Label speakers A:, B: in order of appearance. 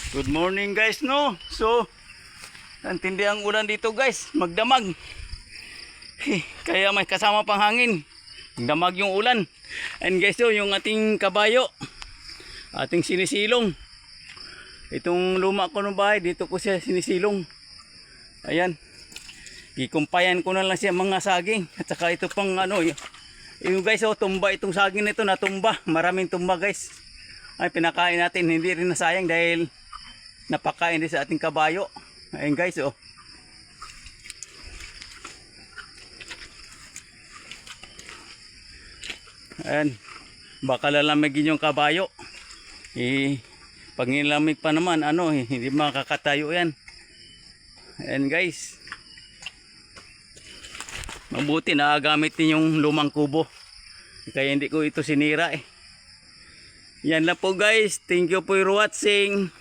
A: Good morning guys, no? So, antindi ang ulan dito guys, magdamag. Kaya may kasama pang hangin. Magdamag yung ulan. And guys, so, yung ating kabayo, ating sinisilong. Itong luma ko ng bahay, dito ko siya sinisilong. Ayan. Ikumpayan ko na lang siya mga saging. At saka ito pang ano, yung guys, oh, tumba itong saging nito, natumba. Maraming tumba guys. Ay, pinakain natin, hindi rin nasayang dahil napakain din sa ating kabayo. Ayun guys, oh. Ayan. Baka lalamigin yung kabayo. Pag nilamig pa naman, ano, hindi makakatayo yan. Ayan guys. Mabuti na gamit din yung lumang kubo. Kaya hindi ko ito sinira eh. Yan lang po guys. Thank you for watching.